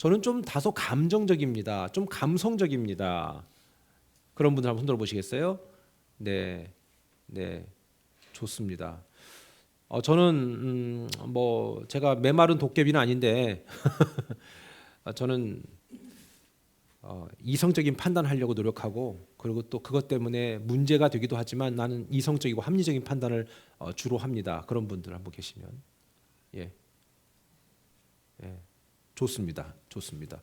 저는 좀 다소 감정적입니다. 좀 감성적입니다. 그런 분들 한번 흔들어 보시겠어요? 네, 네, 좋습니다. 저는 뭐 제가 메마른 도깨비는 아닌데 저는 이성적인 판단하려고 노력하고, 그리고 또 그것 때문에 문제가 되기도 하지만 나는 이성적이고 합리적인 판단을 주로 합니다. 그런 분들 한번 계시면 예, 예, 좋습니다. 좋습니다.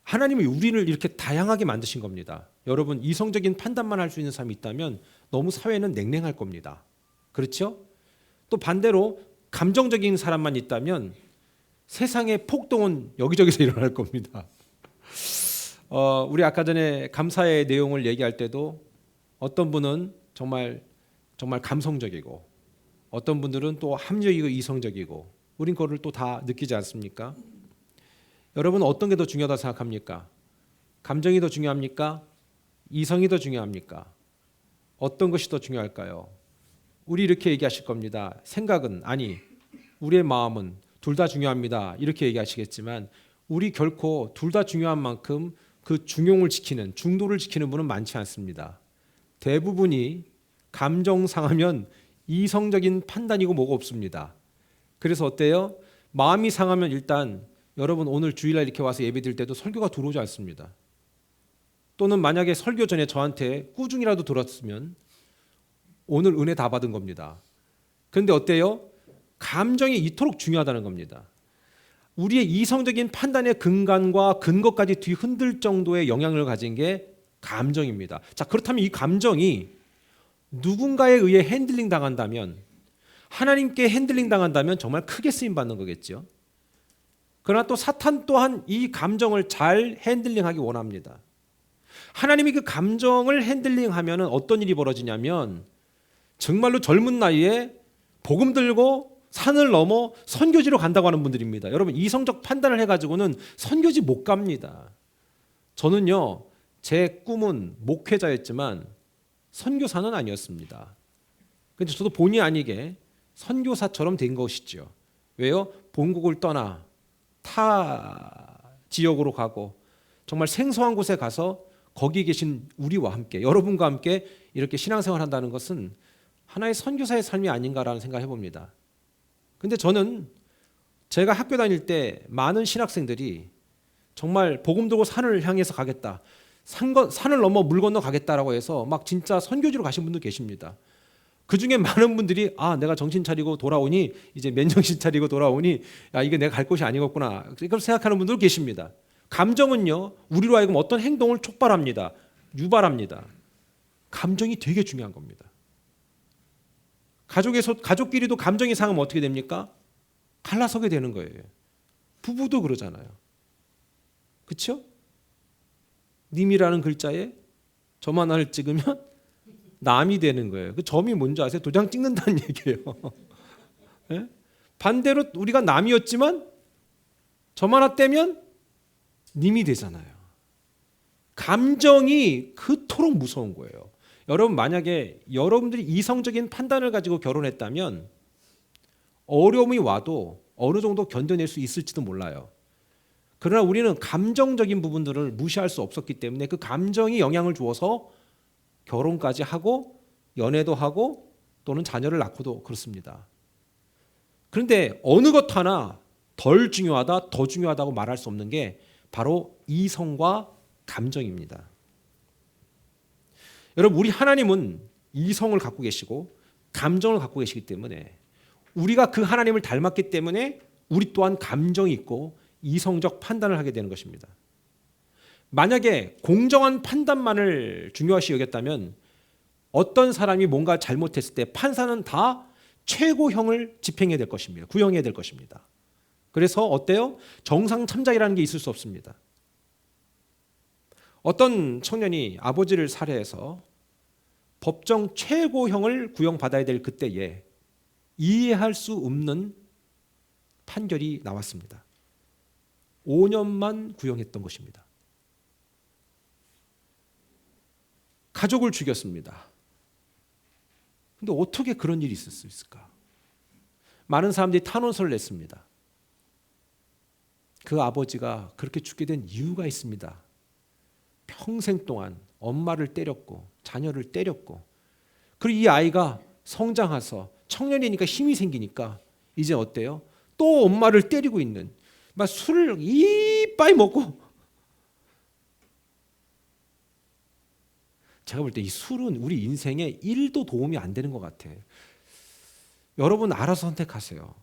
하나님이 우리를 이렇게 다양하게 만드신 겁니다. 여러분, 이성적인 판단만 할 수 있는 사람이 있다면 너무 사회는 냉랭할 겁니다. 그렇죠? 또 반대로 감정적인 사람만 있다면 세상의 폭동은 여기저기서 일어날 겁니다. 우리 아까 전에 감사의 내용을 얘기할 때도 어떤 분은 정말 감성적이고, 어떤 분들은 또 합리적이고 이성적이고, 우린 그거를 또 다 느끼지 않습니까? 여러분은 어떤 게 더 중요하다고 생각합니까? 감정이 더 중요합니까? 이성이 더 중요합니까? 어떤 것이 더 중요할까요? 우리 이렇게 얘기하실 겁니다. 생각은 아니, 우리의 마음은 둘 다 중요합니다. 이렇게 얘기하시겠지만 우리 결코 둘 다 중요한 만큼 그 중용을 지키는, 중도를 지키는 분은 많지 않습니다. 대부분이 감정 상하면 이성적인 판단이고 뭐가 없습니다. 그래서 어때요? 마음이 상하면 일단 여러분 오늘 주일날 이렇게 와서 예배 드릴 때도 설교가 들어오지 않습니다. 또는 만약에 설교 전에 저한테 꾸중이라도 들었으면 오늘 은혜 다 받은 겁니다. 그런데 어때요? 감정이 이토록 중요하다는 겁니다. 우리의 이성적인 판단의 근간과 근거까지 뒤흔들 정도의 영향을 가진 게 감정입니다. 자, 그렇다면 이 감정이 누군가에 의해 핸들링 당한다면, 하나님께 핸들링 당한다면 정말 크게 쓰임 받는 거겠죠. 그러나 또 사탄 또한 이 감정을 잘 핸들링하기 원합니다. 하나님이 그 감정을 핸들링하면 어떤 일이 벌어지냐면 정말로 젊은 나이에 복음 들고 산을 넘어 선교지로 간다고 하는 분들입니다. 여러분, 이성적 판단을 해가지고는 선교지 못 갑니다. 저는요, 제 꿈은 목회자였지만 선교사는 아니었습니다. 근데 저도 본의 아니게 선교사처럼 된 것이죠. 왜요? 본국을 떠나 타 지역으로 가고 정말 생소한 곳에 가서 거기 계신 우리와 함께, 여러분과 함께 이렇게 신앙생활 한다는 것은 하나의 선교사의 삶이 아닌가라는 생각을 해봅니다. 근데 저는 제가 학교 다닐 때 많은 신학생들이 정말 복음 들고 산을 향해서 가겠다, 산을 넘어 물 건너 가겠다라고 해서 막 진짜 선교지로 가신 분도 계십니다. 그 중에 많은 분들이 내가 정신 차리고 돌아오니, 이제 맨정신 차리고 돌아오니 이게 내가 갈 곳이 아니겠구나, 그렇게 생각하는 분들 계십니다. 감정은요, 우리로 하여금 어떤 행동을 촉발합니다. 유발합니다. 감정이 되게 중요한 겁니다. 가족끼리도 감정이 상하면 어떻게 됩니까? 갈라서게 되는 거예요. 부부도 그러잖아요. 그렇죠? 님이라는 글자에 점 하나를 찍으면 남이 되는 거예요. 그 점이 뭔지 아세요? 도장 찍는다는 얘기예요. 네? 반대로 우리가 남이었지만 점 하나 떼면 님이 되잖아요. 감정이 그토록 무서운 거예요. 여러분, 만약에 여러분들이 이성적인 판단을 가지고 결혼했다면 어려움이 와도 어느 정도 견뎌낼 수 있을지도 몰라요. 그러나 우리는 감정적인 부분들을 무시할 수 없었기 때문에 그 감정이 영향을 주어서 결혼까지 하고 연애도 하고 또는 자녀를 낳고도 그렇습니다. 그런데 어느 것 하나 덜 중요하다, 더 중요하다고 말할 수 없는 게 바로 이성과 감정입니다. 여러분, 우리 하나님은 이성을 갖고 계시고 감정을 갖고 계시기 때문에, 우리가 그 하나님을 닮았기 때문에 우리 또한 감정이 있고 이성적 판단을 하게 되는 것입니다. 만약에 공정한 판단만을 중요시 여겼다면 어떤 사람이 뭔가 잘못했을 때 판사는 다 최고형을 집행해야 될 것입니다. 구형해야 될 것입니다. 그래서 어때요? 정상 참작이라는 게 있을 수 없습니다. 어떤 청년이 아버지를 살해해서 법정 최고형을 구형받아야 될 그때에 이해할 수 없는 판결이 나왔습니다. 5년만 구형했던 것입니다. 가족을 죽였습니다. 근데 어떻게 그런 일이 있을 수 있을까? 많은 사람들이 탄원서를 냈습니다. 그 아버지가 그렇게 죽게 된 이유가 있습니다. 평생 동안 엄마를 때렸고 자녀를 때렸고, 그리고 이 아이가 성장해서 청년이니까 힘이 생기니까 이제 어때요? 또 엄마를 때리고 있는, 막 술을 이빠이 먹고. 제가 볼 때 이 술은 우리 인생에 1도 도움이 안 되는 것 같아. 여러분 알아서 선택하세요.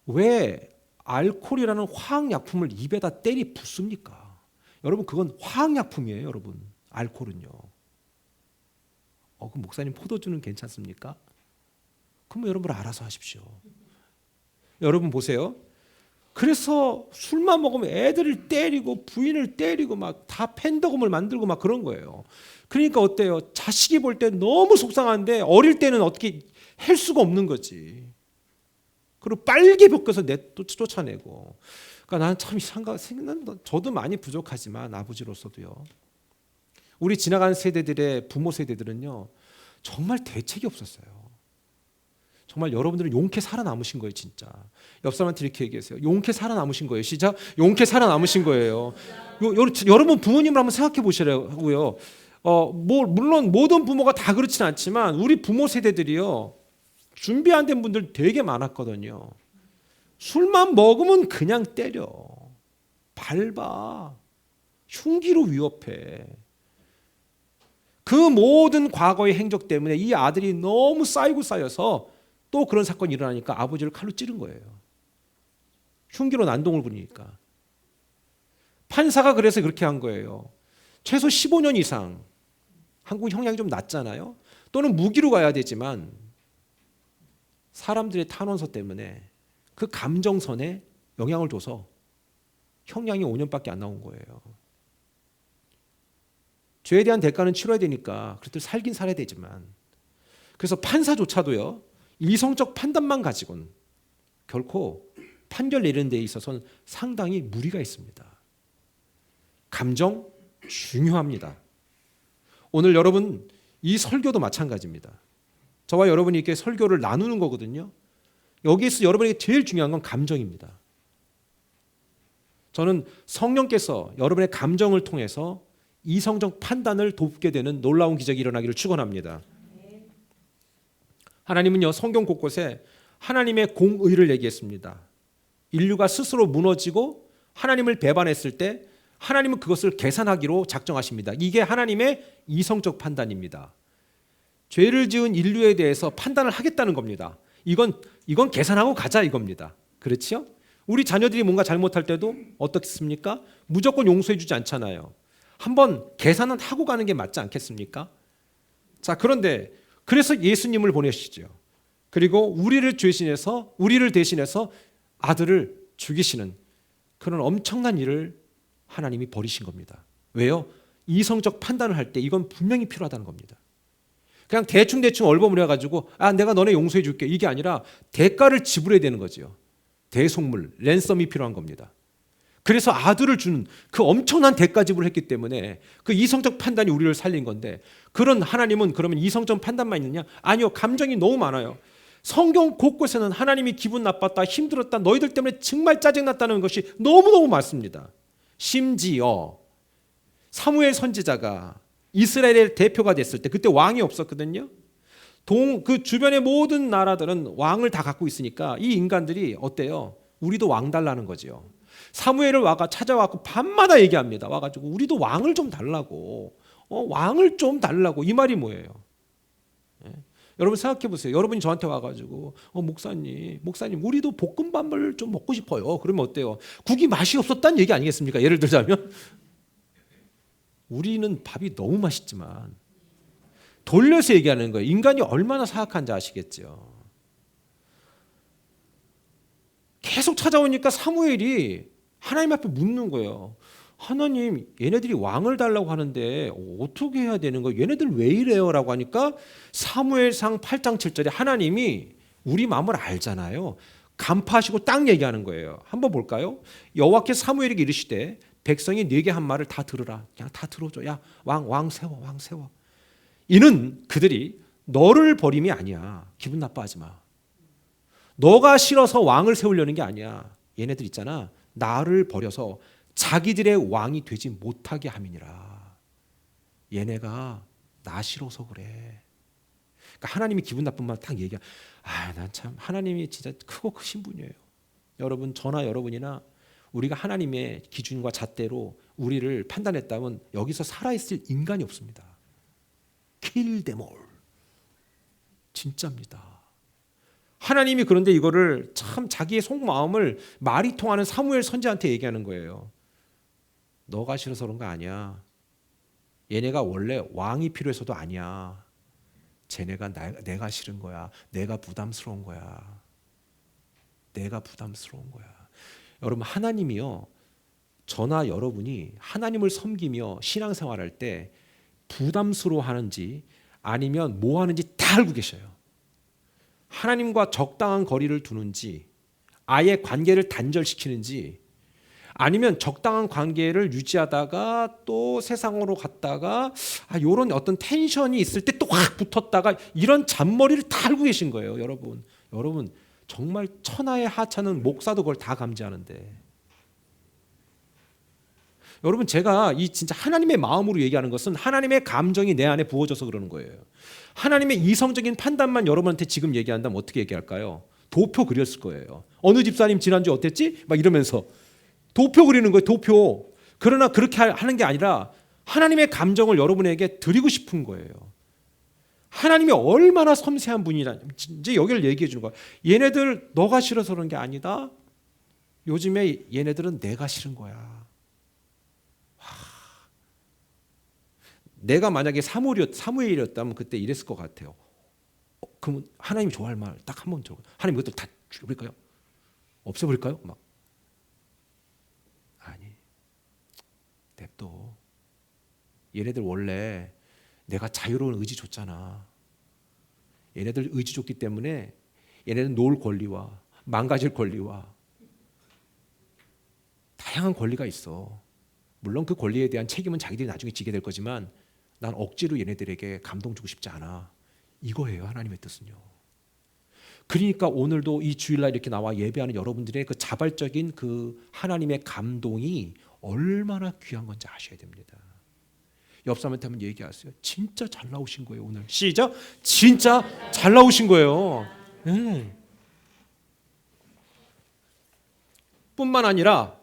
왜 알코올이라는 화학약품을 입에다 때리 붓습니까? 여러분 그건 화학약품이에요. 여러분 알코올은요. 그럼 목사님 포도주는 괜찮습니까? 그럼 여러분 알아서 하십시오. 여러분 보세요. 그래서 술만 먹으면 애들을 때리고 부인을 때리고 막 다 팬더금을 만들고 막 그런 거예요. 그러니까 어때요? 자식이 볼 때 너무 속상한데 어릴 때는 어떻게 할 수가 없는 거지. 그리고 빨개 벗겨서 쫓아내고. 그러니까 나는 참 생각난다. 저도 많이 부족하지만 아버지로서도요. 우리 지나간 세대들의 부모 세대들은요, 정말 대책이 없었어요. 정말 여러분들은 용케 살아남으신 거예요, 진짜. 옆 사람한테 이렇게 얘기하세요. 용케 살아남으신 거예요. 시작. 용케 살아남으신 거예요. 여러분 부모님을 한번 생각해 보시라고요. 물론 모든 부모가 다 그렇진 않지만 우리 부모 세대들이요, 준비 안 된 분들 되게 많았거든요. 술만 먹으면 그냥 때려, 밟아, 흉기로 위협해. 그 모든 과거의 행적 때문에 이 아들이 너무 쌓여서 또 그런 사건이 일어나니까 아버지를 칼로 찌른 거예요. 흉기로 난동을 부리니까. 판사가 그래서 그렇게 한 거예요. 최소 15년 이상, 한국 형량이 좀 낮잖아요. 또는 무기로 가야 되지만 사람들의 탄원서 때문에 그 감정선에 영향을 줘서 형량이 5년밖에 안 나온 거예요. 죄에 대한 대가는 치러야 되니까 그래도 살긴 살아야 되지만, 그래서 판사조차도요, 이성적 판단만 가지고는 결코 판결 내리는 데 있어서는 상당히 무리가 있습니다. 감정 중요합니다. 오늘 여러분 이 설교도 마찬가지입니다. 저와 여러분이 이렇게 설교를 나누는 거거든요. 여기에서 여러분에게 제일 중요한 건 감정입니다. 저는 성령께서 여러분의 감정을 통해서 이성적 판단을 돕게 되는 놀라운 기적이 일어나기를 축원합니다. 하나님은요, 성경 곳곳에 하나님의 공의를 얘기했습니다. 인류가 스스로 무너지고 하나님을 배반했을 때 하나님은 그것을 계산하기로 작정하십니다. 이게 하나님의 이성적 판단입니다. 죄를 지은 인류에 대해서 판단을 하겠다는 겁니다. 이건 계산하고 가자 이겁니다. 그렇죠? 우리 자녀들이 뭔가 잘못할 때도 어떻습니까? 무조건 용서해 주지 않잖아요. 한번 계산은 하고 가는 게 맞지 않겠습니까? 자, 그런데 그래서 예수님을 보내시죠. 그리고 우리를 대신해서 아들을 죽이시는 그런 엄청난 일을 하나님이 벌이신 겁니다. 왜요? 이성적 판단을 할 때 이건 분명히 필요하다는 겁니다. 그냥 대충 얼버무려 가지고 내가 너네 용서해 줄게, 이게 아니라 대가를 지불해야 되는 거죠. 대속물, 랜섬이 필요한 겁니다. 그래서 아들을 주는 그 엄청난 대가 지불을 했기 때문에 그 이성적 판단이 우리를 살린 건데, 그런 하나님은 그러면 이성적 판단만 있느냐? 아니요. 감정이 너무 많아요. 성경 곳곳에는 하나님이 기분 나빴다, 힘들었다, 너희들 때문에 정말 짜증났다는 것이 너무너무 많습니다. 심지어 사무엘 선지자가 이스라엘의 대표가 됐을 때, 그때 왕이 없었거든요. 그 주변의 모든 나라들은 왕을 다 갖고 있으니까 이 인간들이 어때요? 우리도 왕 달라는 거죠. 사무엘을 찾아와서 밤마다 얘기합니다. 와가지고 우리도 왕을 좀 달라고, 왕을 좀 달라고. 이 말이 뭐예요? 예? 여러분 생각해 보세요. 여러분이 저한테 와가지고 목사님 우리도 볶음밥을 좀 먹고 싶어요. 그러면 어때요? 국이 맛이 없었다는 얘기 아니겠습니까? 예를 들자면 우리는 밥이 너무 맛있지만, 돌려서 얘기하는 거예요. 인간이 얼마나 사악한지 아시겠죠? 계속 찾아오니까 사무엘이 하나님 앞에 묻는 거예요. 하나님, 얘네들이 왕을 달라고 하는데 어떻게 해야 되는 거예요? 얘네들 왜 이래요? 라고 하니까 사무엘상 8장 7절에 하나님이 우리 마음을 알잖아요. 간파하시고 딱 얘기하는 거예요. 한번 볼까요? 여호와께서 사무엘에게 이르시되 백성이 네게 한 말을 다 들으라. 그냥 다 들어줘. 야, 왕 세워. 이는 그들이 너를 버림이 아니야. 기분 나빠하지 마. 너가 싫어서 왕을 세우려는 게 아니야. 얘네들 있잖아, 나를 버려서 자기들의 왕이 되지 못하게 함이니라. 얘네가 나 싫어서 그래. 그러니까 하나님이 기분 나쁜 말 딱 얘기해. 난 참 하나님이 진짜 크고 크신 분이에요. 여러분, 저나 여러분이나 우리가 하나님의 기준과 잣대로 우리를 판단했다면 여기서 살아있을 인간이 없습니다. Kill them all. 진짜입니다. 하나님이 그런데 이거를 참 자기의 속마음을 말이 통하는 사무엘 선지자한테 얘기하는 거예요. 너가 싫어서 그런 거 아니야. 얘네가 원래 왕이 필요해서도 아니야. 쟤네가 내가 싫은 거야. 내가 부담스러운 거야. 내가 부담스러운 거야. 여러분, 하나님이요, 저나 여러분이 하나님을 섬기며 신앙생활할 때 부담스러워하는지 아니면 뭐 하는지 다 알고 계셔요. 하나님과 적당한 거리를 두는지, 아예 관계를 단절시키는지, 아니면 적당한 관계를 유지하다가 또 세상으로 갔다가 이런 어떤 텐션이 있을 때 또 확 붙었다가, 이런 잔머리를 다 알고 계신 거예요. 여러분 정말 천하의 하찮은 목사도 그걸 다 감지하는데, 여러분, 제가 이 진짜 하나님의 마음으로 얘기하는 것은 하나님의 감정이 내 안에 부어져서 그러는 거예요. 하나님의 이성적인 판단만 여러분한테 지금 얘기한다면 어떻게 얘기할까요? 도표 그렸을 거예요. 어느 집사님 지난주 어땠지? 막 이러면서 도표 그리는 거예요. 도표. 그러나 그렇게 하는 게 아니라 하나님의 감정을 여러분에게 드리고 싶은 거예요. 하나님이 얼마나 섬세한 분이라, 이제 여기를 얘기해 주는 거야. 얘네들 너가 싫어서 그런 게 아니다. 요즘에 얘네들은 내가 싫은 거야. 내가 만약에 사무엘이었다면 그때 이랬을 것 같아요. 그럼 하나님이 좋아할 말 딱 한 번 줘. 하나님 이것도 다 죽여버릴까요? 없애버릴까요? 막. 아니, 냅둬. 얘네들 원래 내가 자유로운 의지 줬잖아. 얘네들 의지 줬기 때문에 얘네들 놓을 권리와 망가질 권리와 다양한 권리가 있어. 물론 그 권리에 대한 책임은 자기들이 나중에 지게 될 거지만 난 억지로 얘네들에게 감동 주고 싶지 않아. 이거예요, 하나님의 뜻은요. 그러니까 오늘도 이 주일날 이렇게 나와 예배하는 여러분들의 그 자발적인 그 하나님의 감동이 얼마나 귀한 건지 아셔야 됩니다. 옆 사람한테 한번 얘기하세요. 진짜 잘 나오신 거예요, 오늘. 시작. 진짜 잘 나오신 거예요. 뿐만 아니라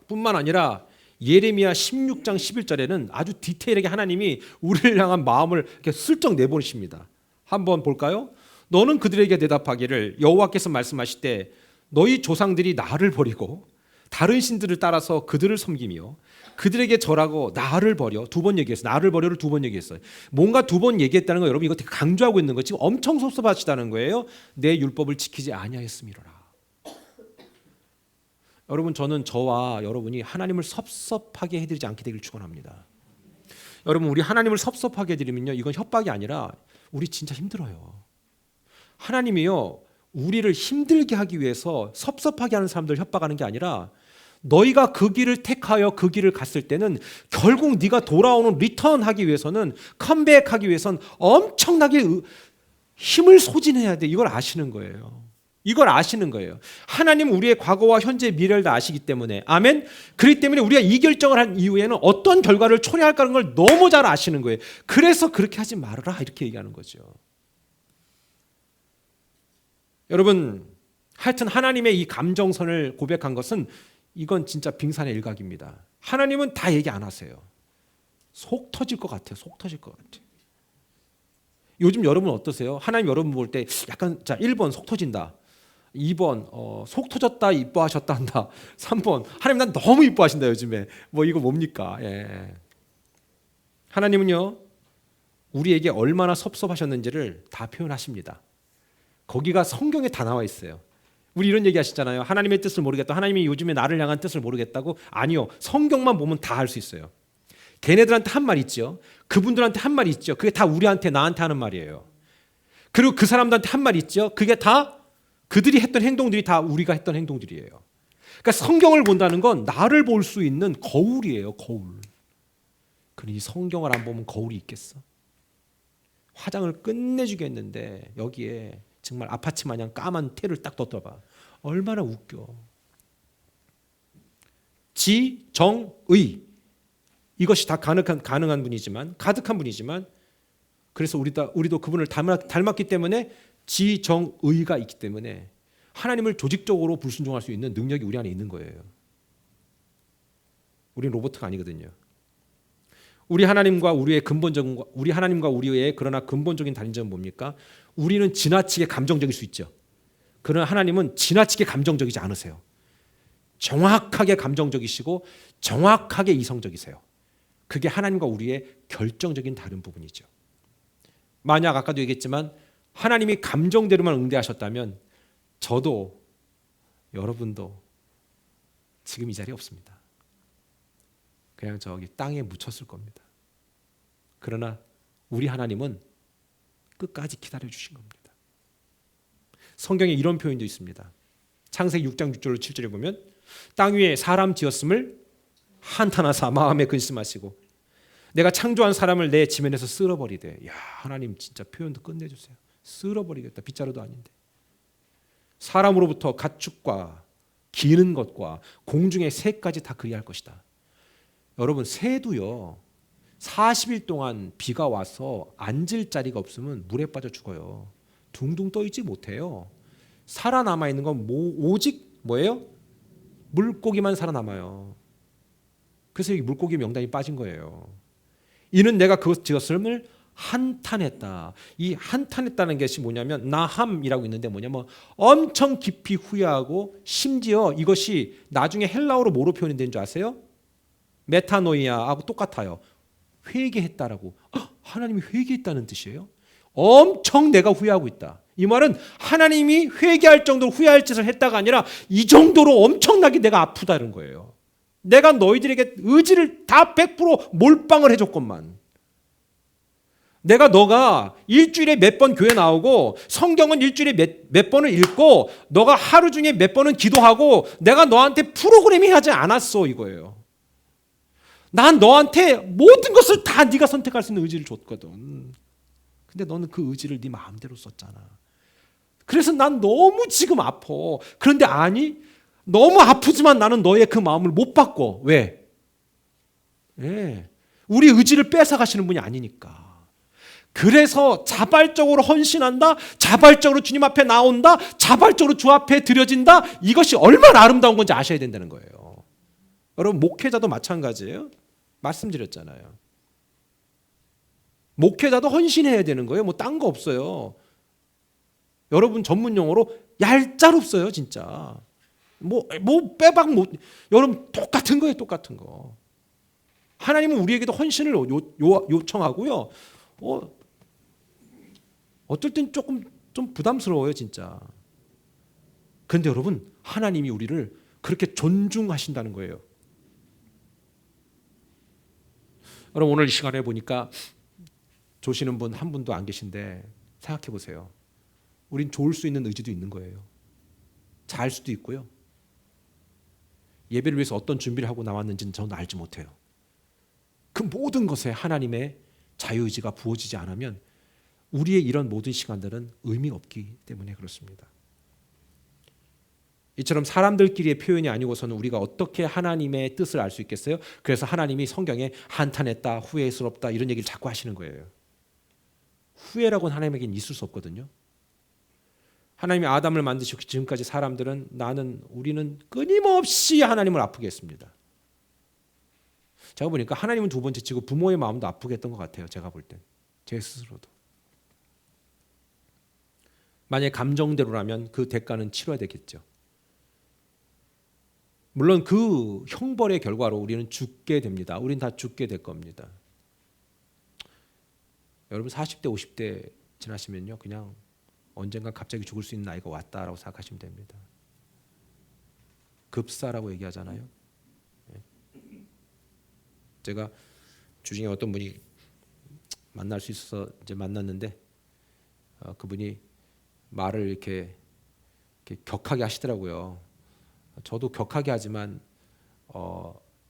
예레미야 16장 11절에는 아주 디테일하게 하나님이 우리를 향한 마음을 이렇게 슬쩍 내보내십니다. 한번 볼까요? 너는 그들에게 대답하기를, 여호와께서 말씀하실 때 너희 조상들이 나를 버리고 다른 신들을 따라서 그들을 섬기며 그들에게 절하고 나를 버려. 두 번 얘기했어요. 나를 버려를 두 번 얘기했어요. 뭔가 두 번 얘기했다는 거, 여러분 이거 되게 강조하고 있는 거, 지금 엄청 섭섭하시다는 거예요. 내 율법을 지키지 아니하였음이로라. 여러분, 저는 저와 여러분이 하나님을 섭섭하게 해드리지 않게 되길 축원합니다. 여러분, 우리 하나님을 섭섭하게 해드리면요, 이건 협박이 아니라 우리 진짜 힘들어요. 하나님이요, 우리를 힘들게 하기 위해서 섭섭하게 하는 사람들을 협박하는 게 아니라, 너희가 그 길을 택하여 그 길을 갔을 때는 결국 네가 돌아오는 리턴하기 위해서는, 컴백하기 위해서는 엄청나게 힘을 소진해야 돼. 이걸 아시는 거예요. 이걸 아시는 거예요. 하나님은 우리의 과거와 현재 미래를 다 아시기 때문에, 아멘. 그렇기 때문에 우리가 이 결정을 한 이후에는 어떤 결과를 초래할까는 걸 너무 잘 아시는 거예요. 그래서 그렇게 하지 말아라, 이렇게 얘기하는 거죠. 여러분, 하여튼 하나님의 이 감정선을 고백한 것은 이건 진짜 빙산의 일각입니다. 하나님은 다 얘기 안 하세요. 속 터질 것 같아요. 속 터질 것 같아요. 요즘 여러분 어떠세요? 하나님 여러분 볼 때 약간, 자, 1번 속 터진다, 2번 속 터졌다 이뻐하셨다 한다, 3번 하나님 난 너무 이뻐하신다 요즘에, 뭐 이거 뭡니까? 예. 하나님은요, 우리에게 얼마나 섭섭하셨는지를 다 표현하십니다. 거기가 성경에 다 나와 있어요. 우리 이런 얘기 하시잖아요. 하나님의 뜻을 모르겠다. 하나님이 요즘에 나를 향한 뜻을 모르겠다고. 아니요, 성경만 보면 다 알 수 있어요. 걔네들한테 한 말 있죠. 그분들한테 한 말 있죠. 그게 다 우리한테, 나한테 하는 말이에요. 그리고 그 사람들한테 한 말 있죠. 그게 다 그들이 했던 행동들이 다 우리가 했던 행동들이에요. 그러니까 성경을 본다는 건 나를 볼 수 있는 거울이에요. 거울. 그러니 성경을 안 보면 거울이 있겠어? 화장을 끝내주겠는데 여기에 정말 아파치 마냥 까만 테를 딱 뒀다봐. 얼마나 웃겨. 지정의. 이것이 다 가능한 분이지만, 가득한 분이지만, 그래서 우리도 그분을 닮았기 때문에 지정의가 있기 때문에 하나님을 조직적으로 불순종할 수 있는 능력이 우리 안에 있는 거예요. 우리는 로봇가 아니거든요. 우리 하나님과 우리의 그러나 근본적인 다른 점은 뭡니까? 우리는 지나치게 감정적일 수 있죠. 그러나 하나님은 지나치게 감정적이지 않으세요. 정확하게 감정적이시고 정확하게 이성적이세요. 그게 하나님과 우리의 결정적인 다른 부분이죠. 만약 아까도 얘기했지만 하나님이 감정대로만 응대하셨다면 저도 여러분도 지금 이 자리에 없습니다. 그냥 저기 땅에 묻혔을 겁니다. 그러나 우리 하나님은 끝까지 기다려 주신 겁니다. 성경에 이런 표현도 있습니다. 창세기 6장 6절로 7절에 보면 땅 위에 사람 지었음을 한탄하사 마음에 근심하시고 내가 창조한 사람을 내 지면에서 쓸어버리되. 야, 하나님 진짜 표현도 끝내주세요. 쓸어버리겠다. 빗자루도 아닌데. 사람으로부터 가축과 기는 것과 공중의 새까지 다 그리할 것이다. 여러분, 새도요 40일 동안 비가 와서 앉을 자리가 없으면 물에 빠져 죽어요. 둥둥 떠 있지 못해요. 살아남아 있는 건 오직 뭐예요? 물고기만 살아남아요. 그래서 여기 물고기 명단이 빠진 거예요. 이는 내가 그것 지었음을 한탄했다. 이 한탄했다는 것이 뭐냐면 나함이라고 있는데 뭐냐면 엄청 깊이 후회하고, 심지어 이것이 나중에 헬라어로 뭐로 표현이 된 줄 아세요? 메타노이아하고 똑같아요. 회개했다라고. 하나님이 회개했다는 뜻이에요. 엄청 내가 후회하고 있다. 이 말은 하나님이 회개할 정도로 후회할 짓을 했다가 아니라 이 정도로 엄청나게 내가 아프다는 거예요. 내가 너희들에게 의지를 다 100% 몰빵을 해줬건만, 너가 일주일에 몇 번 교회 나오고 성경은 일주일에 몇 번을 읽고 너가 하루 중에 몇 번은 기도하고 내가 너한테 프로그램이 하지 않았어 이거예요. 난 너한테 모든 것을 다 네가 선택할 수 있는 의지를 줬거든. 근데 너는 그 의지를 네 마음대로 썼잖아. 그래서 난 너무 지금 아파. 그런데 아니, 너무 아프지만 나는 너의 그 마음을 못 바꿔. 왜? 우리 의지를 뺏어가시는 분이 아니니까. 그래서 자발적으로 헌신한다, 자발적으로 주님 앞에 나온다, 자발적으로 주 앞에 드려진다. 이것이 얼마나 아름다운 건지 아셔야 된다는 거예요. 여러분, 목회자도 마찬가지예요. 말씀드렸잖아요. 목회자도 헌신해야 되는 거예요. 뭐 딴 거 없어요. 여러분 전문 용어로 얄짤없어요, 진짜. 뭐 빼박 못. 여러분 똑같은 거예요, 똑같은 거. 하나님은 우리에게도 헌신을 요청하고요. 어떨 땐 조금 좀 부담스러워요, 진짜. 그런데 여러분, 하나님이 우리를 그렇게 존중하신다는 거예요. 여러분, 오늘 이 시간에 보니까 조시는 분 한 분도 안 계신데 생각해 보세요. 우린 좋을 수 있는 의지도 있는 거예요. 잘 수도 있고요. 예배를 위해서 어떤 준비를 하고 나왔는지는 저는 알지 못해요. 그 모든 것에 하나님의 자유의지가 부어지지 않으면 우리의 이런 모든 시간들은 의미가 없기 때문에 그렇습니다. 이처럼 사람들끼리의 표현이 아니고서는 우리가 어떻게 하나님의 뜻을 알 수 있겠어요? 그래서 하나님이 성경에 한탄했다, 후회스럽다 이런 얘기를 자꾸 하시는 거예요. 후회라고는 하나님에게는 있을 수 없거든요. 하나님이 아담을 만드시고 지금까지 우리는 끊임없이 하나님을 아프게 했습니다. 제가 보니까 하나님은 두 번째 치고 부모의 마음도 아프게 했던 것 같아요. 제가 볼 땐. 제 스스로도. 만약에 감정대로라면 그 대가는 치러야 되겠죠. 물론 그 형벌의 결과로 우리는 죽게 됩니다. 우린 다 죽게 될 겁니다. 여러분 40대 50대 지나시면요, 그냥 언젠가 갑자기 죽을 수 있는 나이가 왔다라고 생각하시면 됩니다. 급사라고 얘기하잖아요. 제가 주중에 어떤 분이 만날 수 있어서 이제 만났는데 그분이 말을 이렇게 격하게 하시더라고요. 저도 격하게 하지만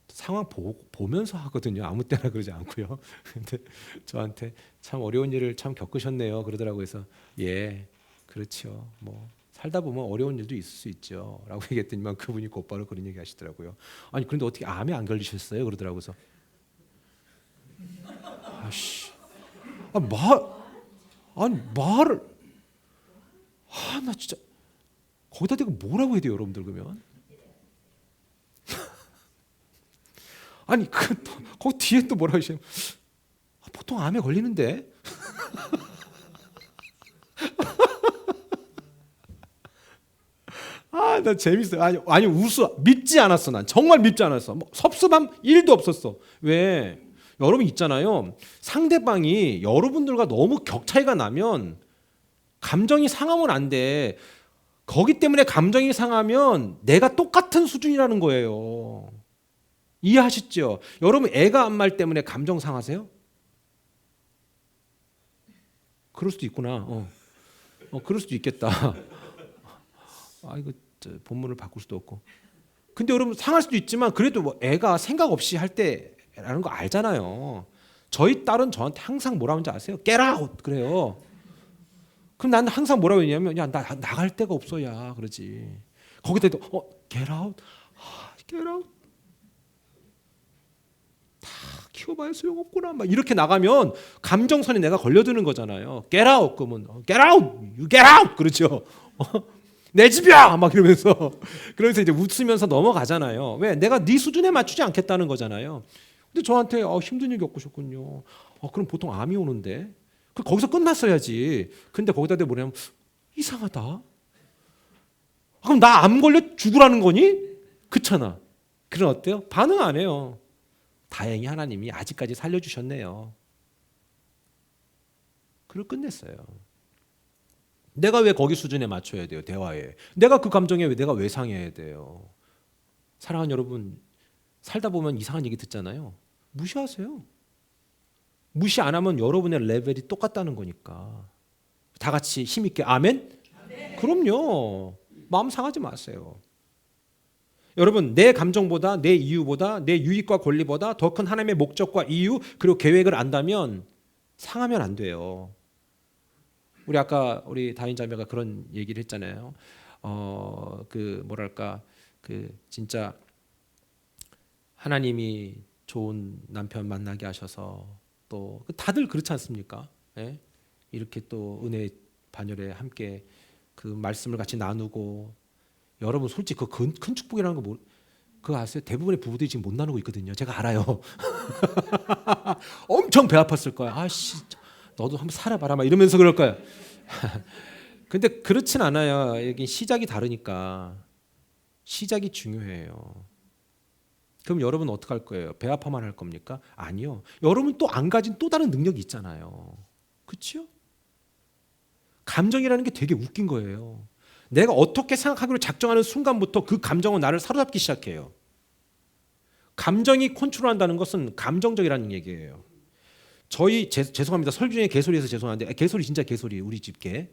상황 보면서 하거든요. 아무 때나 그러지 않고요. 근데 저한테 참 어려운 일을 참 겪으셨네요. 그러더라고요. 그래서 예, 그렇죠. 뭐 살다 보면 어려운 일도 있을 수 있죠. 라고 얘기했더니만 그분이 곧바로 그런 얘기 하시더라고요. 아니 그런데 어떻게 암에 안 걸리셨어요? 그러더라고요. 그래서 아씨, 아니 말을 나 진짜 거기다 대고 뭐라고 해야 돼요, 여러분들 그러면? 아니 거기 뒤에 또 뭐라고 하시면 보통 암에 걸리는데. 나 재밌어요. 아니 웃어. 믿지 않았어. 난 정말 믿지 않았어. 뭐, 섭섭함 1도 없었어. 왜? 여러분 있잖아요. 상대방이 여러분들과 너무 격 차이가 나면 감정이 상하면 안 돼. 거기 때문에 감정이 상하면 내가 똑같은 수준이라는 거예요. 이해하시죠? 여러분 애가 안 말 때문에 감정 상하세요? 그럴 수도 있구나. 그럴 수도 있겠다. 이거 본문을 바꿀 수도 없고. 근데 여러분 상할 수도 있지만 그래도 뭐 애가 생각 없이 할 때라는 거 알잖아요. 저희 딸은 저한테 항상 뭐라 하는지 아세요? Get out 그래요. 그럼 나는 항상 뭐라고 했냐면 야 나 나갈 데가 없어 야 그러지. 거기다도 get out, get out. 다 키워봐야 소용없구나. 막 이렇게 나가면 감정선이 내가 걸려드는 거잖아요. Get out 그러면 get out, you get out 그렇죠. 내 집이야 막 이러면서 그러면서 이제 웃으면서 넘어가잖아요. 왜? 내가 네 수준에 맞추지 않겠다는 거잖아요. 근데 저한테 힘든 일 겪으셨군요. 그럼 보통 암이 오는데 거기서 끝났어야지. 근데 거기다 대고 뭐냐면 이상하다. 그럼 나 암 걸려 죽으라는 거니? 그렇잖아. 그럼 어때요? 반응 안 해요. 다행히 하나님이 아직까지 살려주셨네요. 그걸 끝냈어요. 내가 왜 거기 수준에 맞춰야 돼요? 대화에. 내가 그 감정에 내가 왜 상해야 돼요? 사랑하는 여러분, 살다 보면 이상한 얘기 듣잖아요. 무시하세요. 무시 안 하면 여러분의 레벨이 똑같다는 거니까. 다 같이 힘있게 아멘? 아멘. 그럼요. 마음 상하지 마세요. 여러분 내 감정보다 내 이유보다 내 유익과 권리보다 더 큰 하나님의 목적과 이유 그리고 계획을 안다면 상하면 안 돼요. 우리 다인 자매가 그런 얘기를 했잖아요. 진짜 하나님이 좋은 남편 만나게 하셔서 또 다들 그렇지 않습니까? 예? 이렇게 또 은혜 반열에 함께 그 말씀을 같이 나누고 여러분 솔직히 그 큰 축복이라는 거 그거 아세요? 대부분의 부부들이 지금 못 나누고 있거든요. 제가 알아요. 엄청 배 아팠을 거야. 너도 한번 살아봐라 막 이러면서 그럴 거야. 근데 그렇진 않아요. 여기 시작이 다르니까 시작이 중요해요. 그럼 여러분 어떻게 할 거예요? 배 아파만 할 겁니까? 아니요. 여러분 또 안 가진 또 다른 능력이 있잖아요. 그렇죠? 감정이라는 게 되게 웃긴 거예요. 내가 어떻게 생각하기로 작정하는 순간부터 그 감정은 나를 사로잡기 시작해요. 감정이 컨트롤한다는 것은 감정적이라는 얘기예요. 죄송합니다. 설교 중에 개소리해서 죄송한데 개소리 진짜 개소리. 우리 집 개.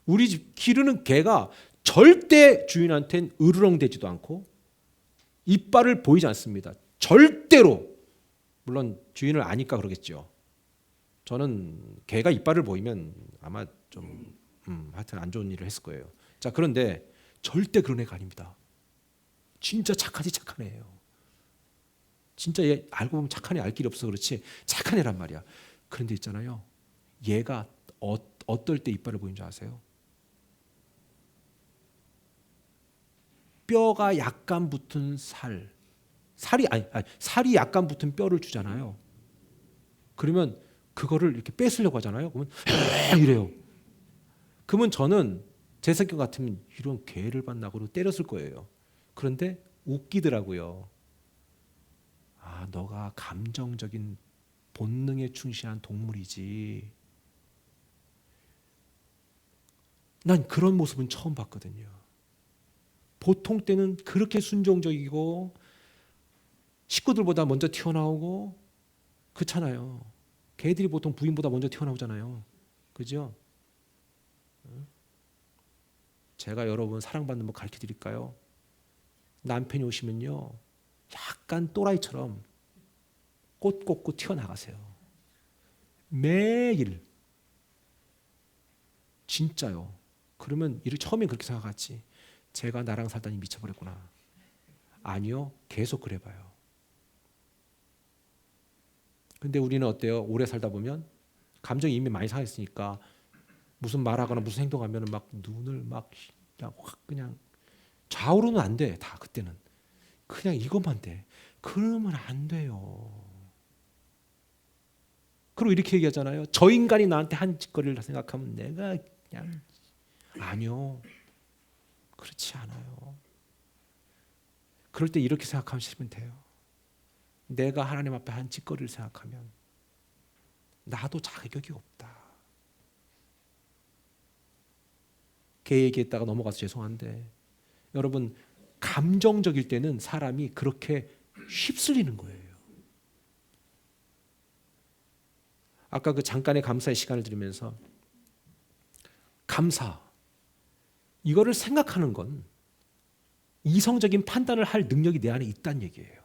우리 집 기르는 개가 절대 주인한테는 으르렁대지도 않고 이빨을 보이지 않습니다. 절대로. 물론 주인을 아니까 그러겠죠. 저는 개가 이빨을 보이면 아마 좀 하여튼 안 좋은 일을 했을 거예요. 자, 그런데 절대 그런 애가 아닙니다. 진짜 착한 애예요. 진짜 얘 알고 보면 착한 애 알 길이 없어 그렇지 착한 애란 말이야. 그런데 있잖아요. 얘가 어떨 때 이빨을 보이는 줄 아세요? 뼈가 약간 붙은 살이 약간 붙은 뼈를 주잖아요. 그러면 그거를 이렇게 뺏으려고 하잖아요. 그러면 이래요. 그러면 저는 제 성격 같으면 이런 개를 만나고 때렸을 거예요. 그런데 웃기더라고요. 너가 감정적인 본능에 충실한 동물이지. 난 그런 모습은 처음 봤거든요. 보통 때는 그렇게 순종적이고 식구들보다 먼저 튀어나오고 그렇잖아요. 개들이 보통 부인보다 먼저 튀어나오잖아요. 그죠? 제가 여러분 사랑받는 법 가르쳐 드릴까요? 남편이 오시면요. 약간 또라이처럼 꽃 꽂고 튀어나가세요. 매일. 진짜요. 그러면 처음엔 그렇게 생각하지. 제가 나랑 살다니 미쳐버렸구나. 아니요. 계속 그래봐요. 근데 우리는 어때요? 오래 살다 보면 감정이 이미 많이 상했으니까 무슨 말하거나 무슨 행동하면 막 눈을 막 그냥 확 그냥 좌우로는 안 돼. 다 그때는 그냥 이것만 돼. 그러면 안 돼요. 그리고 이렇게 얘기하잖아요. 저 인간이 나한테 한 짓거리를 생각하면 내가 그냥 아니요. 그렇지 않아요. 그럴 때 이렇게 생각하시면 돼요. 내가 하나님 앞에 한 짓거리를 생각하면 나도 자격이 없다. 걔 얘기했다가 넘어가서 죄송한데 여러분 감정적일 때는 사람이 그렇게 휩쓸리는 거예요. 아까 그 잠깐의 감사의 시간을 들으면서 감사 이거를 생각하는 건 이성적인 판단을 할 능력이 내 안에 있다는 얘기예요.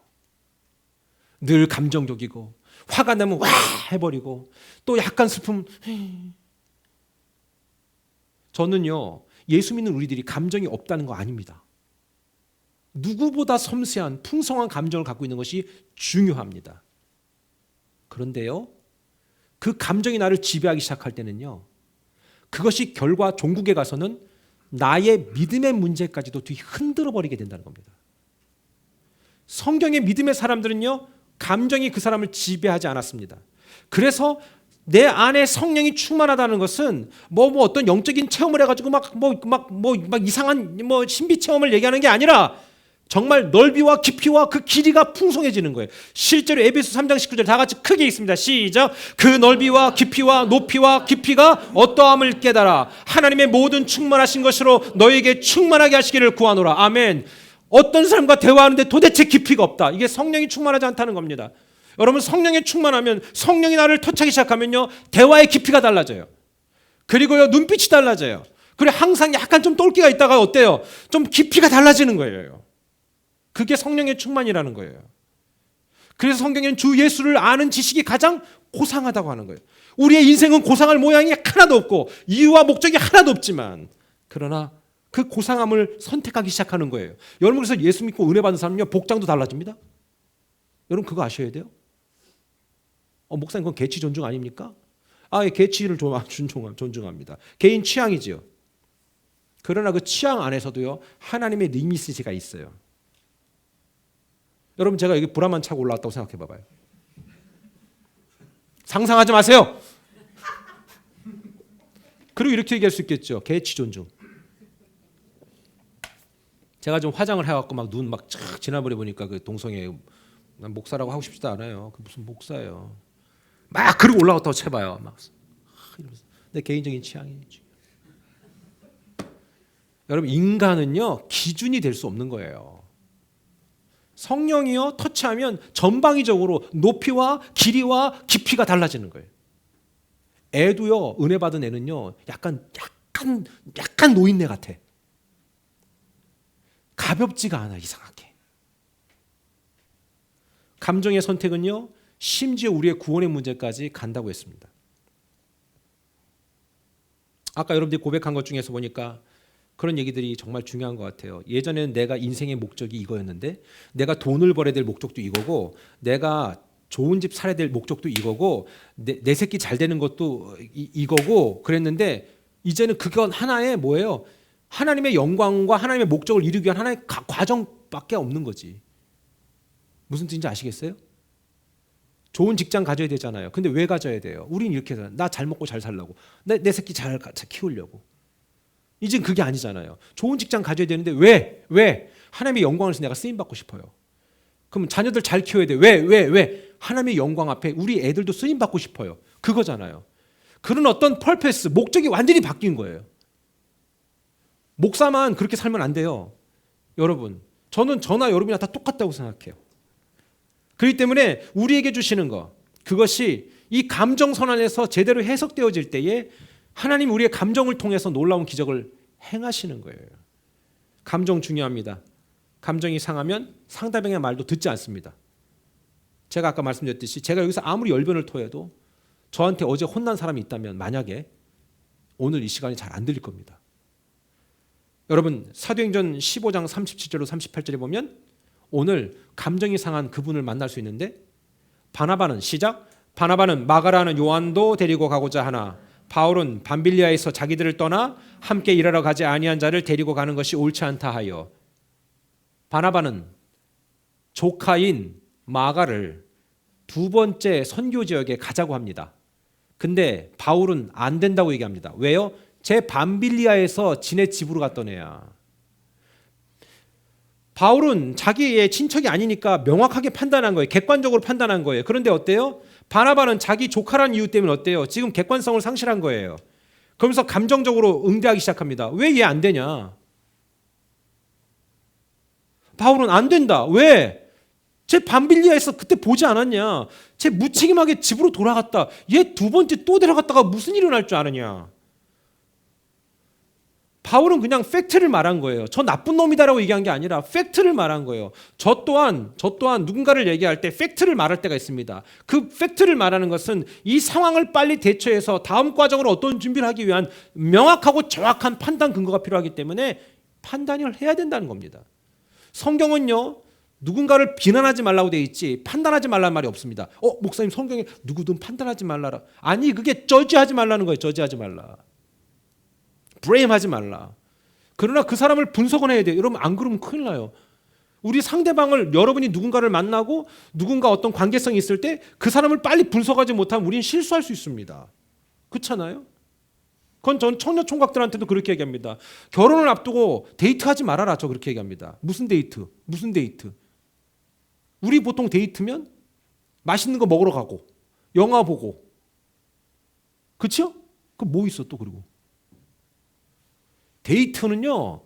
늘 감정적이고 화가 나면 와 해버리고 또 약간 슬픔. 저는요 예수 믿는 우리들이 감정이 없다는 거 아닙니다. 누구보다 섬세한 풍성한 감정을 갖고 있는 것이 중요합니다. 그런데요 그 감정이 나를 지배하기 시작할 때는요 그것이 결과 종국에 가서는 나의 믿음의 문제까지도 뒤 흔들어 버리게 된다는 겁니다. 성경의 믿음의 사람들은요 감정이 그 사람을 지배하지 않았습니다. 그래서 내 안에 성령이 충만하다는 것은 어떤 영적인 체험을 해가지고 막 이상한 신비 체험을 얘기하는 게 아니라 정말 넓이와 깊이와 그 길이가 풍성해지는 거예요. 실제로 에베소 3장 19절 다 같이 크게 읽습니다. 시작. 그 넓이와 깊이와 높이와 깊이가 어떠함을 깨달아 하나님의 모든 충만하신 것으로 너에게 충만하게 하시기를 구하노라. 아멘. 어떤 사람과 대화하는데 도대체 깊이가 없다. 이게 성령이 충만하지 않다는 겁니다. 여러분 성령에 충만하면 성령이 나를 터치하기 시작하면요 대화의 깊이가 달라져요. 그리고요 눈빛이 달라져요. 그리고 항상 약간 좀 똘끼가 있다가 어때요? 좀 깊이가 달라지는 거예요. 그게 성령의 충만이라는 거예요. 그래서 성경에는 주 예수를 아는 지식이 가장 고상하다고 하는 거예요. 우리의 인생은 고상할 모양이 하나도 없고 이유와 목적이 하나도 없지만 그러나 그 고상함을 선택하기 시작하는 거예요. 여러분 그래서 예수 믿고 은혜 받은 사람은요 복장도 달라집니다. 여러분 그거 아셔야 돼요. 목사님 그건 개취 존중 아닙니까? 예, 개취를 존중합니다. 개인 취향이지요. 그러나 그 취향 안에서도요 하나님의 리미스가 있어요. 여러분 제가 여기 브라만 차고 올라왔다고 생각해 봐봐요. 상상하지 마세요. 그리고 이렇게 얘기할 수 있겠죠. 개취 존중. 제가 좀 화장을 해갖고 막 눈 막 쫙 지나버려 보니까 그 동성애 난 목사라고 하고 싶지도 않아요. 그 무슨 목사예요. 막 그리고 올라갔다고 쳐봐요. 막 이러면서 내 개인적인 취향이지. 여러분 인간은요 기준이 될 수 없는 거예요. 성령이요 터치하면 전방위적으로 높이와 길이와 깊이가 달라지는 거예요. 애도요 은혜 받은 애는요 약간 노인네 같아. 가볍지가 않아 이상하게. 감정의 선택은요 심지어 우리의 구원의 문제까지 간다고 했습니다. 아까 여러분들이 고백한 것 중에서 보니까 그런 얘기들이 정말 중요한 것 같아요. 예전에는 내가 인생의 목적이 이거였는데 내가 돈을 벌어야 될 목적도 이거고 내가 좋은 집 살아야 될 목적도 이거고 내 새끼 잘 되는 것도 이거고 그랬는데 이제는 그건 하나의 뭐예요? 하나님의 영광과 하나님의 목적을 이루기 위한 하나의 과정밖에 없는 거지. 무슨 뜻인지 아시겠어요? 좋은 직장 가져야 되잖아요. 근데 왜 가져야 돼요? 우린 이렇게 해서 나 잘 먹고 잘 살려고 내 새끼 잘 키우려고. 이젠 그게 아니잖아요. 좋은 직장 가져야 되는데 왜? 하나님의 영광을 위해서 내가 쓰임받고 싶어요. 그럼 자녀들 잘 키워야 돼. 왜? 하나님의 영광 앞에 우리 애들도 쓰임받고 싶어요. 그거잖아요. 그런 어떤 펄페스, 목적이 완전히 바뀐 거예요. 목사만 그렇게 살면 안 돼요. 여러분, 저는 저나 여러분이나 다 똑같다고 생각해요. 그렇기 때문에 우리에게 주시는 거, 그것이 이 감정 선언에서 제대로 해석되어질 때에 하나님 우리의 감정을 통해서 놀라운 기적을 행하시는 거예요. 감정 중요합니다. 감정이 상하면 상대방의 말도 듣지 않습니다. 제가 아까 말씀드렸듯이 제가 여기서 아무리 열변을 토해도 저한테 어제 혼난 사람이 있다면 만약에 오늘 이 시간이 잘 안 들릴 겁니다. 여러분 사도행전 15장 37절로 38절에 보면 오늘 감정이 상한 그분을 만날 수 있는데 바나바는 시작 바나바는 마가라는 요한도 데리고 가고자 하나 바울은 밤빌리아에서 자기들을 떠나 함께 일하러 가지 아니한 자를 데리고 가는 것이 옳지 않다 하여 바나바는 조카인 마가를 두 번째 선교 지역에 가자고 합니다. 근데 바울은 안 된다고 얘기합니다. 왜요? 제 밤빌리아에서 지네 집으로 갔던 애야. 바울은 자기의 친척이 아니니까 명확하게 판단한 거예요. 객관적으로 판단한 거예요. 그런데 어때요? 바나바는 자기 조카라는 이유 때문에 어때요? 지금 객관성을 상실한 거예요. 그러면서 감정적으로 응대하기 시작합니다. 왜 얘 안 되냐? 바울은 안 된다. 왜? 제 밤빌리아에서 그때 보지 않았냐? 제 무책임하게 집으로 돌아갔다. 얘 두 번째 또 데려갔다가 무슨 일이 날 줄 아느냐? 바울은 그냥 팩트를 말한 거예요. 저 나쁜 놈이다라고 얘기한 게 아니라 팩트를 말한 거예요. 저 또한 누군가를 얘기할 때 팩트를 말할 때가 있습니다. 그 팩트를 말하는 것은 이 상황을 빨리 대처해서 다음 과정으로 어떤 준비를 하기 위한 명확하고 정확한 판단 근거가 필요하기 때문에 판단을 해야 된다는 겁니다. 성경은요. 누군가를 비난하지 말라고 돼 있지 판단하지 말라는 말이 없습니다. 목사님 성경에 누구든 판단하지 말라라. 아니 그게 저지하지 말라는 거예요. 저지하지 말라. 브레임하지 말라. 그러나 그 사람을 분석은 해야 돼요. 여러분 안 그러면 큰일 나요. 우리 상대방을 여러분이 누군가를 만나고 누군가 어떤 관계성이 있을 때 그 사람을 빨리 분석하지 못하면 우리는 실수할 수 있습니다. 그렇잖아요? 그건 전 청년 총각들한테도 그렇게 얘기합니다. 결혼을 앞두고 데이트하지 말아라. 저 그렇게 얘기합니다. 무슨 데이트? 무슨 데이트? 우리 보통 데이트면 맛있는 거 먹으러 가고 영화 보고 그렇죠? 그 뭐 있어 또 그리고 데이트는요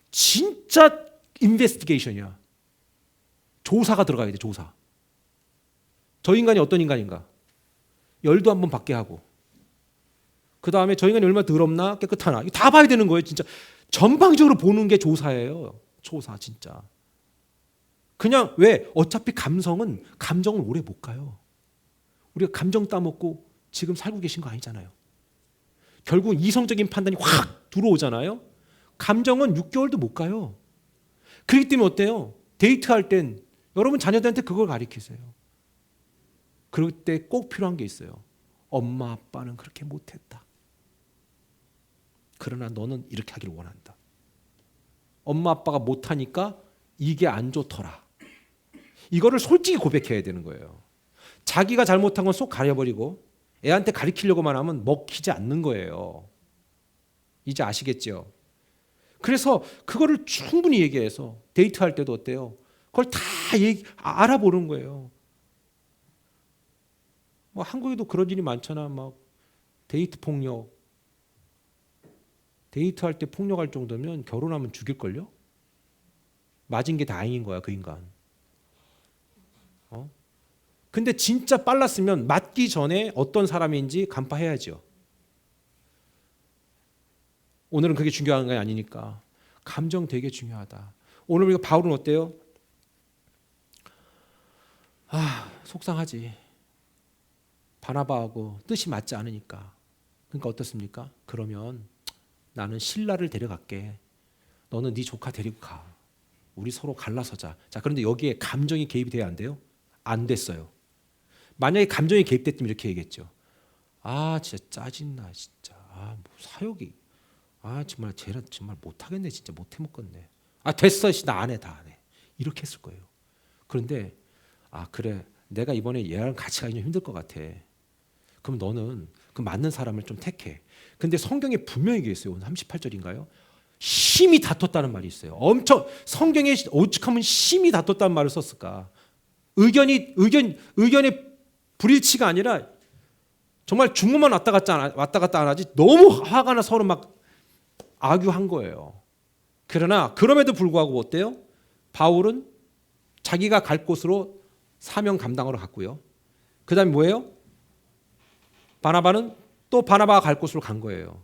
진짜 인베스티게이션이야. 조사가 들어가야 돼. 조사. 저 인간이 어떤 인간인가 열도 한번 받게 하고 그 다음에 저 인간이 얼마나 더럽나 깨끗하나 이거 다 봐야 되는 거예요. 진짜 전방적으로 보는 게 조사예요. 조사 진짜. 그냥 왜 어차피 감정은 오래 못 가요. 우리가 감정 따먹고 지금 살고 계신 거 아니잖아요. 결국 이성적인 판단이 확 들어오잖아요. 감정은 6개월도 못 가요. 그렇기 때문에 어때요? 데이트할 땐 여러분 자녀들한테 그걸 가르치세요. 그럴 때 꼭 필요한 게 있어요. 엄마 아빠는 그렇게 못했다. 그러나 너는 이렇게 하기를 원한다. 엄마 아빠가 못하니까 이게 안 좋더라. 이거를 솔직히 고백해야 되는 거예요. 자기가 잘못한 건 쏙 가려버리고 애한테 가르치려고만 하면 먹히지 않는 거예요. 이제 아시겠죠? 그래서 그거를 충분히 얘기해서 데이트할 때도 어때요? 그걸 다 알아보는 거예요. 뭐 한국에도 그런 일이 많잖아. 막 데이트 폭력. 데이트할 때 폭력할 정도면 결혼하면 죽일걸요? 맞은 게 다행인 거야 그 인간. 근데 진짜 빨랐으면 맞기 전에 어떤 사람인지 간파해야죠. 오늘은 그게 중요한 게 아니니까. 감정 되게 중요하다. 오늘 우리가 바울은 어때요? 속상하지. 바나바하고 뜻이 맞지 않으니까. 그러니까 어떻습니까? 그러면 나는 신라를 데려갈게. 너는 네 조카 데리고 가. 우리 서로 갈라서자. 자, 그런데 여기에 감정이 개입이 돼야 안 돼요? 안 됐어요. 만약에 감정이 개입됐으면 이렇게 얘기했죠. 진짜 짜증나 진짜. 뭐 사욕이. 정말 쟤는 정말 못하겠네. 진짜 못해먹겠네. 됐어. 나 안 해. 다 안 해. 이렇게 했을 거예요. 그런데 그래. 내가 이번에 얘랑 같이 가기 좀 힘들 것 같아. 그럼 너는 그 맞는 사람을 좀 택해. 근데 성경에 분명히 얘기했어요. 오늘 38절인가요? 심히 다퉜다는 말이 있어요. 엄청 성경에 오죽하면 심히 다퉜다는 말을 썼을까? 의견의 불일치가 아니라 정말 중문만 왔다 갔다 안 하지 너무 화가 나 서로 막 악유한 거예요. 그러나 그럼에도 불구하고 어때요? 바울은 자기가 갈 곳으로 사명 감당하러 갔고요. 그 다음에 뭐예요? 바나바는 또 바나바가 갈 곳으로 간 거예요.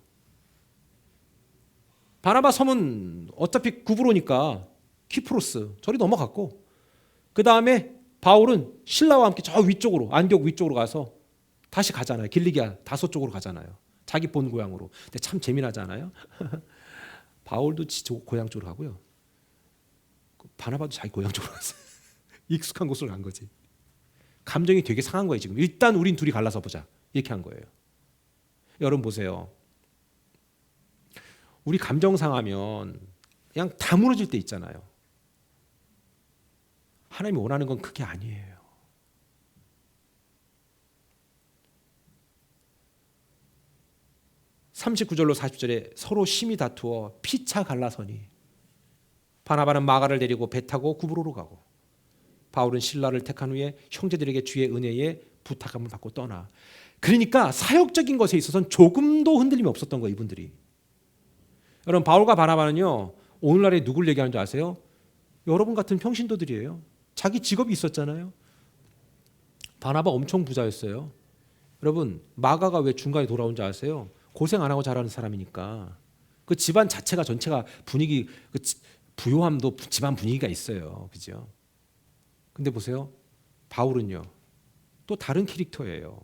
바나바 섬은 어차피 구브로니까 키프로스 저리 넘어갔고 그 다음에 바울은 신라와 함께 저 위쪽으로 안디옥 위쪽으로 가서 다시 가잖아요. 길리기아 다소 쪽으로 가잖아요. 자기 본 고향으로. 근데 참 재미나지 않아요? 바울도 고향 쪽으로 가고요. 바나바도 자기 고향 쪽으로 갔어요. 익숙한 곳으로 간 거지. 감정이 되게 상한 거예요 지금. 일단 우린 둘이 갈라서 보자. 이렇게 한 거예요. 여러분 보세요. 우리 감정 상하면 그냥 다 무너질 때 있잖아요. 하나님이 원하는 건 그게 아니에요. (39절로 40절에) 서로 심히 다투어 피차 갈라서니 바나바는 마가를 데리고 배 타고 구브로로 가고 바울은 실라를 택한 후에 형제들에게 주의 은혜에 부탁함을 받고 떠나. 그러니까 사역적인 것에 있어서는 조금도 흔들림이 없었던 거예요 이분들이. 여러분 바울과 바나바는요 오늘날에 누굴 얘기하는 줄 아세요? 여러분 같은 평신도들이에요. 자기 직업이 있었잖아요. 바나바 엄청 부자였어요. 여러분 마가가 왜 중간에 돌아온 줄 아세요? 고생 안 하고 자라는 사람이니까. 그 집안 자체가 전체가 분위기, 그 부요함도 집안 분위기가 있어요. 그죠? 근데 보세요. 바울은요. 또 다른 캐릭터예요.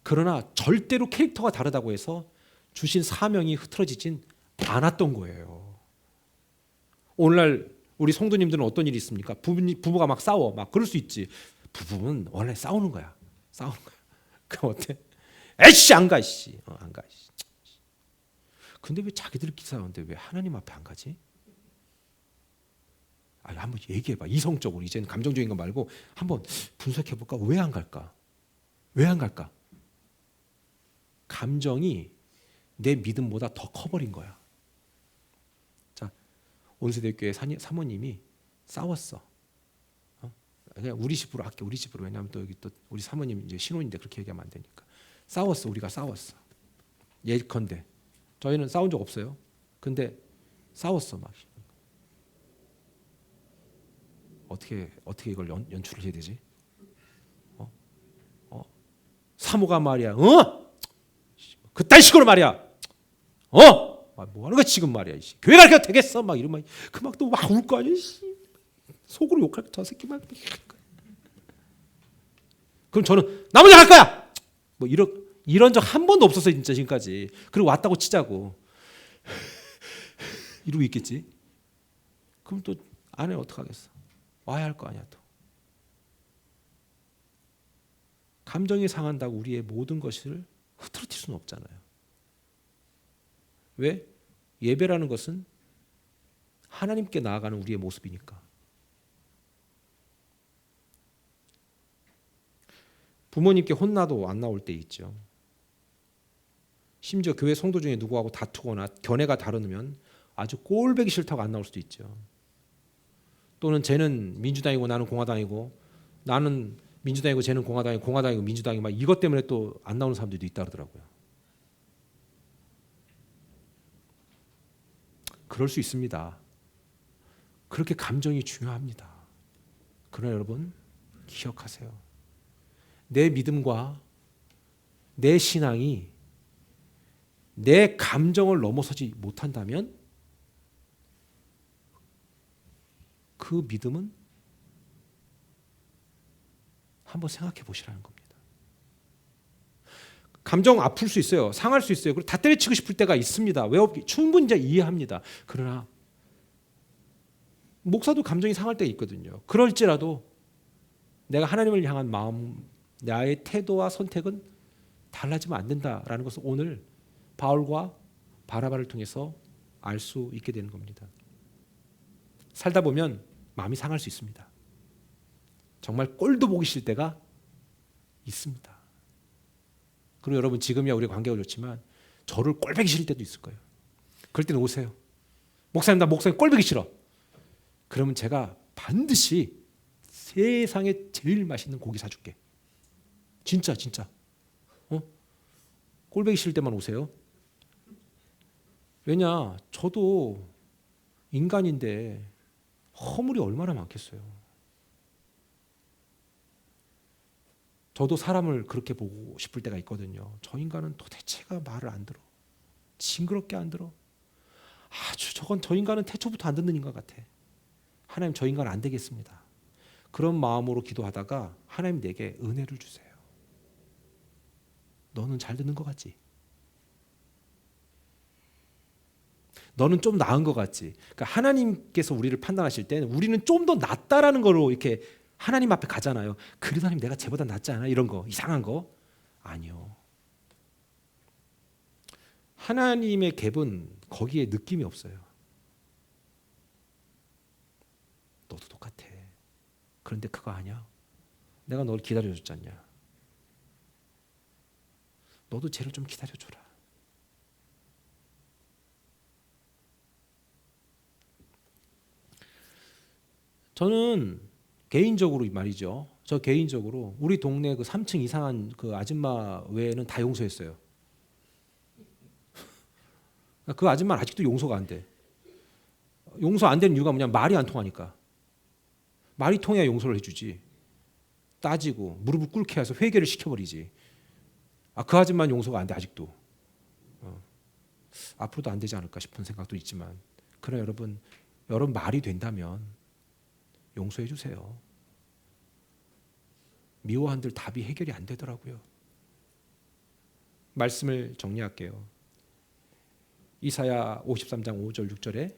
그러나 절대로 캐릭터가 다르다고 해서 주신 사명이 흐트러지진 않았던 거예요. 오늘날 우리 성도님들은 어떤 일이 있습니까? 부부가 막 싸워. 막 그럴 수 있지. 부부는 원래 싸우는 거야. 싸우는 거야. 그럼 어때? 에이씨 안 가. 안 가. 근데 왜 자기들끼리 싸우는데 왜 하나님 앞에 안 가지? 아니, 한번 얘기해봐. 이성적으로 이제는 감정적인 거 말고 한번 분석해볼까? 왜 안 갈까? 왜 안 갈까? 감정이 내 믿음보다 더 커버린 거야. 자, 온세대교회 사모님이 싸웠어. 그냥 우리 집으로 할게. 우리 집으로. 왜냐하면 또 여기 또 우리 사모님 이제 신혼인데 그렇게 얘기하면 안 되니까. 싸웠어. 우리가 싸웠어. 예컨대 저희는 싸운 적 없어요. 근데 싸웠어 막. 어떻게 이걸 연출을 해야 되지? 사모가 말이야. 그딴 식으로 말이야. 뭐 하는 거야 지금 말이야. 교회 가르쳐 되겠어? 막 이러면 그 막 또 막 울 거 아니야. 속으로 욕할 저 새끼 막. 그럼 저는 나 먼저 갈 거야. 뭐 이런 적 한 번도 없었어요 진짜 지금까지. 그리고 왔다고 치자고 이러고 있겠지. 그럼 또 아내 어떡하겠어? 와야 할 거 아니야 또. 감정이 상한다고 우리의 모든 것을 흐트러뜨릴 수는 없잖아요. 왜? 예배라는 것은 하나님께 나아가는 우리의 모습이니까. 부모님께 혼나도 안 나올 때 있죠. 심지어 교회 성도 중에 누구하고 다투거나 견해가 다르면 아주 꼴보기 싫다고 안 나올 수도 있죠. 또는 쟤는 민주당이고 나는 공화당이고, 나는 민주당이고 쟤는 공화당이고, 공화당이고 민주당이고 막 이것 때문에 또 안 나오는 사람들도 있다 그러더라고요. 그럴 수 있습니다. 그렇게 감정이 중요합니다. 그러나 여러분 기억하세요. 내 믿음과 내 신앙이 내 감정을 넘어서지 못한다면 그 믿음은 한번 생각해 보시라는 겁니다. 감정 아플 수 있어요. 상할 수 있어요. 그리고 다 때려치고 싶을 때가 있습니다. 왜 없기? 충분히 이해합니다. 그러나 목사도 감정이 상할 때가 있거든요. 그럴지라도 내가 하나님을 향한 마음, 나의 태도와 선택은 달라지면 안 된다라는 것을 오늘 바울과 바나바를 통해서 알 수 있게 되는 겁니다. 살다 보면 마음이 상할 수 있습니다. 정말 꼴도 보기 싫을 때가 있습니다. 그리고 여러분 지금이야 우리 관계가 좋지만 저를 꼴보기 싫을 때도 있을 거예요. 그럴 때는 오세요. 목사님 나 목사님 꼴보기 싫어. 그러면 제가 반드시 세상에 제일 맛있는 고기 사줄게. 진짜. 꼴보기 싫을 때만 오세요. 왜냐 저도 인간인데 허물이 얼마나 많겠어요. 저도 사람을 그렇게 보고 싶을 때가 있거든요. 저 인간은 도대체가 말을 안 들어. 징그럽게 안 들어. 저 인간은 태초부터 안 듣는 인간 같아. 하나님 저 인간 안 되겠습니다. 그런 마음으로 기도하다가 하나님 내게 은혜를 주세요. 너는 잘 듣는 것 같지? 너는 좀 나은 것 같지. 그러니까 하나님께서 우리를 판단하실 때는 우리는 좀 더 낫다라는 거로 이렇게 하나님 앞에 가잖아요. 그래도 하나님 내가 쟤보다 낫지 않아? 이런 거 이상한 거 아니요. 하나님의 갭은 거기에 느낌이 없어요. 너도 똑같아. 그런데 그거 아니야. 내가 널 기다려줬지 않냐. 너도 쟤를 좀 기다려줘라. 저는 개인적으로 말이죠. 저 개인적으로 우리 동네 그 3층 이상한 그 아줌마 외에는 다 용서했어요. 그 아줌마는 아직도 용서가 안 돼. 용서 안 되는 이유가 뭐냐? 말이 안 통하니까. 말이 통해야 용서를 해주지. 따지고 무릎을 꿇게 해서 회개를 시켜버리지. 그 아줌마는 용서가 안 돼 아직도. 앞으로도 안 되지 않을까 싶은 생각도 있지만, 그러나 여러분 말이 된다면 용서해 주세요. 미워한들 답이 해결이 안 되더라고요. 말씀을 정리할게요. 이사야 53장 5절 6절에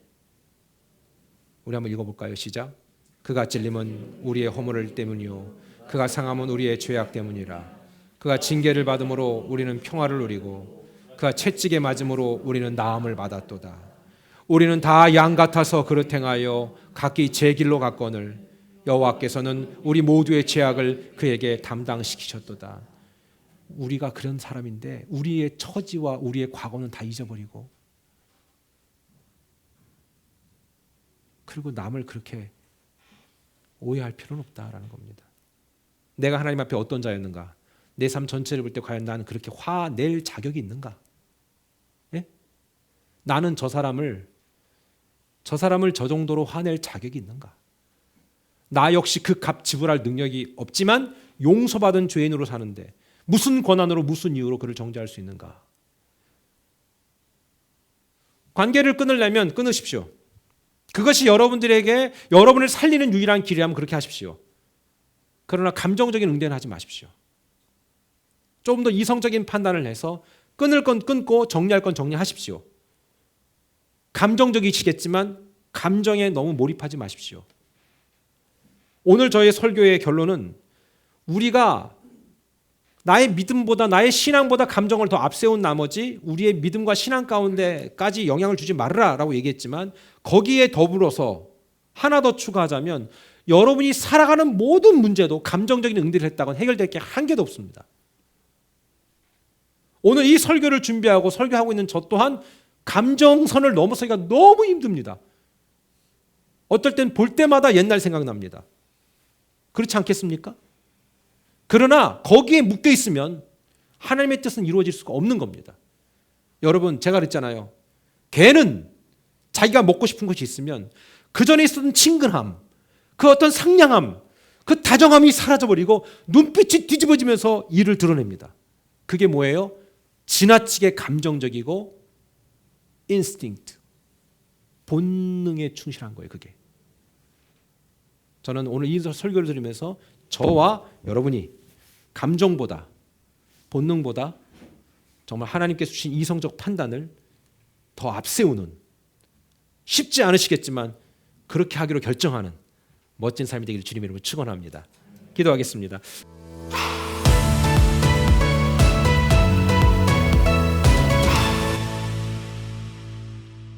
우리 한번 읽어볼까요? 시작. 그가 찔림은 우리의 허물 때문이요 그가 상함은 우리의 죄악 때문이라. 그가 징계를 받음으로 우리는 평화를 누리고 그가 채찍에 맞음으로 우리는 나음을 받았도다. 우리는 다 양 같아서 그릇 행하여 각기 제 길로 갔거늘 여호와께서는 우리 모두의 죄악을 그에게 담당시키셨도다. 우리가 그런 사람인데 우리의 처지와 우리의 과거는 다 잊어버리고, 그리고 남을 그렇게 오해할 필요는 없다라는 겁니다. 내가 하나님 앞에 어떤 자였는가? 내 삶 전체를 볼 때 과연 나는 그렇게 화낼 자격이 있는가? 예? 나는 저 사람을 저 정도로 화낼 자격이 있는가? 나 역시 그 값 지불할 능력이 없지만 용서받은 죄인으로 사는데 무슨 권한으로 무슨 이유로 그를 정죄할 수 있는가? 관계를 끊으려면 끊으십시오. 그것이 여러분들에게 여러분을 살리는 유일한 길이라면 그렇게 하십시오. 그러나 감정적인 응대는 하지 마십시오. 좀 더 이성적인 판단을 해서 끊을 건 끊고 정리할 건 정리하십시오. 감정적이시겠지만 감정에 너무 몰입하지 마십시오. 오늘 저의 설교의 결론은 우리가 나의 믿음보다 나의 신앙보다 감정을 더 앞세운 나머지 우리의 믿음과 신앙 가운데까지 영향을 주지 말으라라고 얘기했지만, 거기에 더불어서 하나 더 추가하자면 여러분이 살아가는 모든 문제도 감정적인 응대를 했다고는 해결될 게 한 개도 없습니다. 오늘 이 설교를 준비하고 설교하고 있는 저 또한 감정선을 넘어서기가 너무 힘듭니다. 어떨 땐 볼 때마다 옛날 생각납니다. 그렇지 않겠습니까? 그러나 거기에 묶여 있으면 하나님의 뜻은 이루어질 수가 없는 겁니다. 여러분, 제가 그랬잖아요. 개는 자기가 먹고 싶은 것이 있으면 그 전에 있었던 친근함, 그 어떤 상냥함, 그 다정함이 사라져버리고 눈빛이 뒤집어지면서 이를 드러냅니다. 그게 뭐예요? 지나치게 감정적이고 인스팅트, 본능에 충실한 거예요. 그게. 저는 오늘 이 설교를 들으면서 저와 여러분이 감정보다 본능보다 정말 하나님께서 주신 이성적 판단을 더 앞세우는, 쉽지 않으시겠지만 그렇게 하기로 결정하는 멋진 삶이 되기를 주님의 이름으로 축원합니다. 기도하겠습니다.